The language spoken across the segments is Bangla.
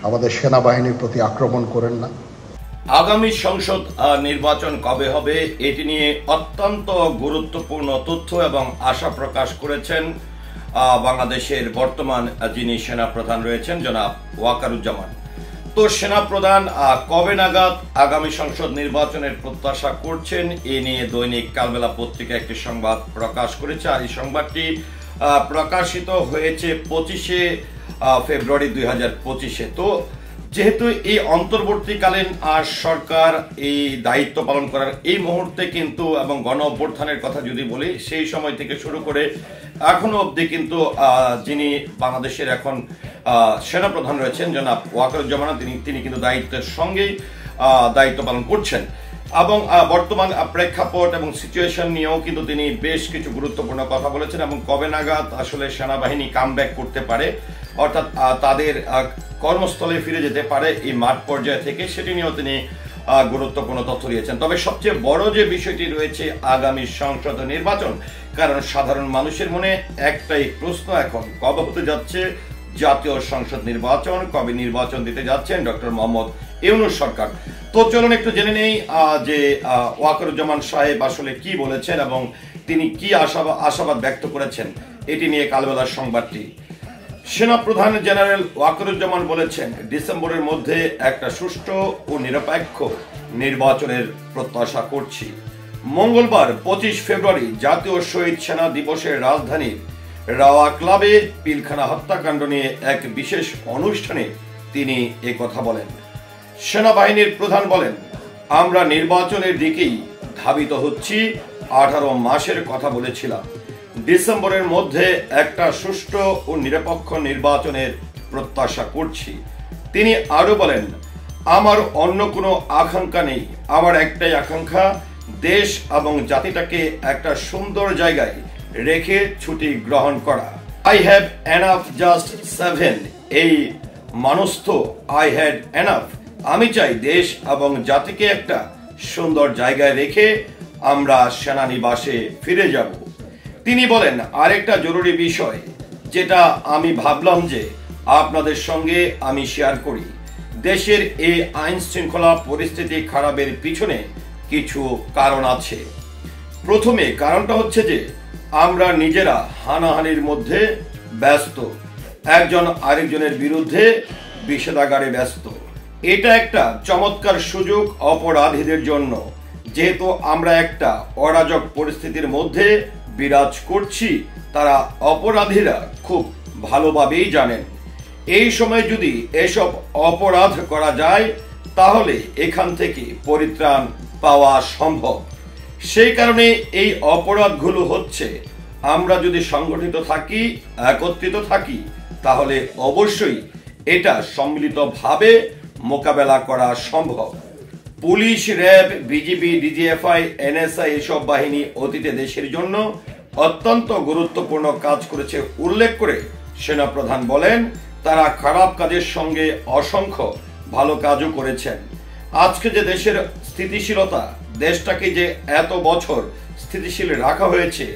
আমাদের সেনাবাহিনীর প্রতি আক্রমণ করেন না। আগামী সংসদ নির্বাচন কবে হবে এটি নিয়ে অত্যন্ত গুরুত্বপূর্ণ তথ্য এবং আশা প্রকাশ করেছেন বাংলাদেশের বর্তমান যিনি সেনাপ্রধান রয়েছেন জনাব ওয়াকারুজ্জামান। তো সেনাপ্রধান কবে নাগাদ আগামী সংসদ নির্বাচনের প্রত্যাশা করছেন এ নিয়ে দৈনিক কালবেলা পত্রিকা একটি সংবাদ প্রকাশ করেছে। আর এই সংবাদটি প্রকাশিত হয়েছে 25শে ফেব্রুয়ারি 2025-এ। তো যেহেতু এই অন্তর্বর্তীকালীন সরকার এই দায়িত্ব পালন করার এই মুহূর্তে কিন্তু এবং গণ অভ্যুত্থানের কথা যদি বলি সেই সময় থেকে শুরু করে এখনো অবধি কিন্তু যিনি বাংলাদেশের এখন সেনাপ্রধান রয়েছেন জনাব ওয়াকারুজ্জামান তিনি কিন্তু দায়িত্বের সঙ্গেই দায়িত্ব পালন করছেন এবং বর্তমান প্রেক্ষাপট এবং সিচুয়েশন নিয়েও কিন্তু তিনি বেশ কিছু গুরুত্বপূর্ণ কথা বলেছেন এবং কবে নাগাদ আসলে সেনাবাহিনী কামব্যাক করতে পারে অর্থাৎ তাদের কর্মস্থলে ফিরে যেতে পারে এই মাঠ পর্যায় থেকে সেটি নিয়েও তিনি গুরুত্বপূর্ণ তথ্য দিয়েছেন। তবে সবচেয়ে বড় যে বিষয়টি রয়েছে আগামী সংসদ নির্বাচন, কারণ সাধারণ মানুষের মনে একটাই প্রশ্ন এখন, কবে হতে যাচ্ছে জাতীয় সংসদ নির্বাচন, কবে নির্বাচন দিতে যাচ্ছেন ডক্টর মোহাম্মদ ইউনূস সরকার। তো চলুন একটু জেনে নেই যে ওয়াকারুজ্জামান সাহেব আসলে কি বলেছেন এবং তিনি কি আশাবাদ ব্যক্ত করেছেন এটি নিয়ে কালবেলার সংবাদটি। সেনাপ্রধান জেনারেল ওয়াকারুজ্জামান বলেছেন, ডিসেম্বরের মধ্যে একটা সুষ্ঠু ও নিরপেক্ষ নির্বাচনের প্রত্যাশা করছি। মঙ্গলবার 25 ফেব্রুয়ারি জাতীয় শহীদ সেনা দিবসের রাজধানীর রাওয়া ক্লাবে পিলখানা হত্যাকাণ্ড নিয়ে এক বিশেষ অনুষ্ঠানে তিনি কথা বলেন। সেনাবাহিনীর প্রধান বলেন, আমরা নির্বাচনের দিকেই ধাবিত হচ্ছি। 18 মাসের কথা বলেছিলাম, ডিসেম্বরের মধ্যে একটা সুষ্ঠু ও নিরপেক্ষ নির্বাচনের প্রত্যাশা করছি। তিনি আরো বলেন, আমার অন্য কোনো আকাঙ্ক্ষা নেই, আমার একটাই আকাঙ্ক্ষা দেশ এবং জাতিটাকে একটা সুন্দর জায়গায় রেখে ছুটি গ্রহণ করা। আই হ্যাভ এনাফ জাস্ট 7 এই মানুষ তো আই হ্যাড এনাফ। আমি চাই দেশ এবং জাতিকে একটা সুন্দর জায়গায় রেখে আমরা সেনানিবাসে ফিরে যাব। তিনি বলেন, আরেকটা জরুরি বিষয় যেটা আমি ভাবলাম যে আপনাদের সঙ্গে আমি শেয়ার করি, দেশের এই আইন শৃঙ্খলা পরিস্থিতি খারাপের পিছনে কিছু কারণ আছে। প্রথমে কারণটা হচ্ছে যে আমরা নিজেরা হানাহানির মধ্যে ব্যস্ত, একজন আরেকজনের বিরুদ্ধে বিষেধাগারে ব্যস্ত। এটা একটা চমৎকার সুযোগ অপরাধীদের জন্য, যেহেতু আমরা একটা অরাজক পরিস্থিতির মধ্যে বিরাজ করছি, তারা অপরাধীরা খুব ভালোভাবেই জানেন এই সময় যদি এসব অপরাধ করা যায় তাহলে এখান থেকে পরিত্রাণ পাওয়া সম্ভব। সেই কারণে এই অপরাধগুলো হচ্ছে, আমরা যদি সংগঠিত থাকি, একত্রিত থাকি, তাহলে অবশ্যই এটা সম্মিলিতভাবে মোকাবেলা করা সম্ভব। Police, RAB, BGB, DGFI, NSI এসব বাহিনী অতীতে দেশের জন্য অত্যন্ত গুরুত্বপূর্ণ কাজ করেছে উল্লেখ করে সেনাপ্রধান বলেন, তারা খারাপ কাজের সঙ্গে অসংখ্য ভালো কাজও করেছেন। আজকে যে দেশের স্থিতিশীলতা, দেশটাকে যে এত বছর স্থিতিশীল রাখা হয়েছে,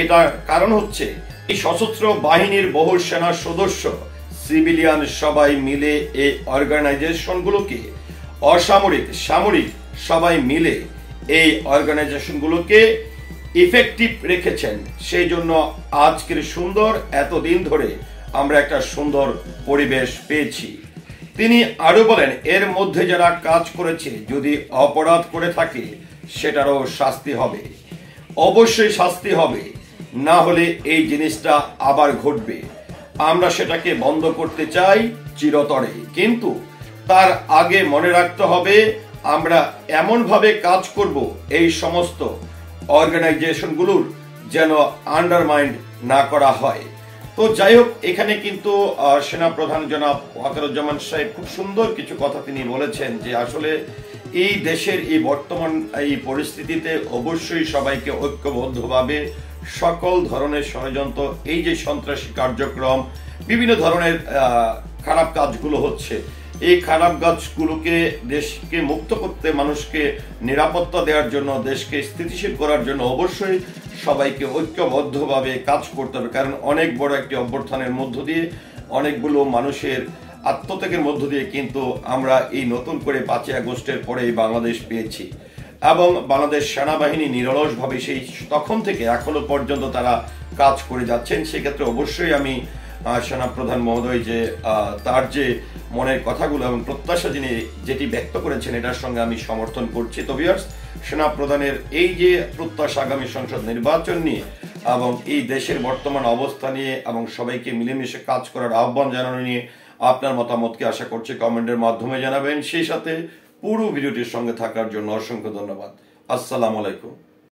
এটার কারণ হচ্ছে এই সশস্ত্র বাহিনীর বহু সেনা সদস্য, সিভিলিয়ান সবাই মিলে এই অর্গানাইজেশনগুলোকে, অসামরিক সামরিক সবাই মিলে এই অর্গানাইজেশনগুলোকে ইফেক্টিভ রেখেছেন। সেই জন্য আজকের সুন্দর এতদিন ধরে আমরা একটা সুন্দর পরিবেশ পেয়েছি। তিনি আরো বলেন, এর মধ্যে যারা কাজ করেছে যদি অপরাধ করে থাকে সেটারও শাস্তি হবে, অবশ্যই শাস্তি হবে, না হলে এই জিনিসটা আবার ঘটবে। আমরা সেটাকে বন্ধ করতে চাই চিরতরে, কিন্তু তার আগে মনে রাখতে হবে আমরা এমন ভাবে কাজ করব এই সমস্ত অর্গানাইজেশনগুলোর যেন আন্ডারমাইন্ড না করা হয়। তো যাই হোক, এখানে কিন্তু সেনাপ্রধান জনাব ওয়াকারুজ্জামান সাহেব খুব সুন্দর কিছু কথা তিনি বলেছেন যে আসলে এই দেশের এই বর্তমান এই পরিস্থিতিতে অবশ্যই সবাইকে ঐক্যবদ্ধভাবে সকল ধরনের ষড়যন্ত্র, এই যে সন্ত্রাসী কার্যক্রম, বিভিন্ন ধরনের খারাপ কাজগুলো হচ্ছে, এই খারাপ কাজগুলোকে দেশকে মুক্ত করতে, মানুষকে নিরাপত্তা দেওয়ার জন্য, দেশকে স্থিতিশীল করার জন্য অবশ্যই সবাইকে ঐক্যবদ্ধভাবে কাজ করতে হবে। কারণ অনেক বড় একটি অভ্যুত্থানের মধ্য দিয়ে অনেকগুলো মানুষের আত্মত্যাগের মধ্য দিয়ে কিন্তু আমরা এই নতুন করে 5ই আগস্টের পরে এই বাংলাদেশ পেয়েছি এবং বাংলাদেশ সেনাবাহিনী নিরলসভাবে সেই তখন থেকে এখনো পর্যন্ত তারা কাজ করে যাচ্ছেন। সেক্ষেত্রে অবশ্যই আমি সেনাপ্রধান মহোদয় যে তার যে মনের কথাগুলো এবং প্রত্যাশা যিনি যেটি ব্যক্ত করেছেন এটার সঙ্গে আমি সমর্থন করছি। তো ভিউয়ার্স, সেনাপ্রধানের এই যে প্রত্যাশা আগামী সংসদ নির্বাচন নিয়ে এবং এই দেশের বর্তমান অবস্থা নিয়ে এবং সবাইকে মিলেমিশে কাজ করার আহ্বান জানানো নিয়ে আপনার মতামতকে আশা করছি কমেন্টের মাধ্যমে জানাবেন। সেই সাথে পুরো ভিডিওটির সঙ্গে থাকার জন্য অসংখ্য ধন্যবাদ। আসসালামু আলাইকুম।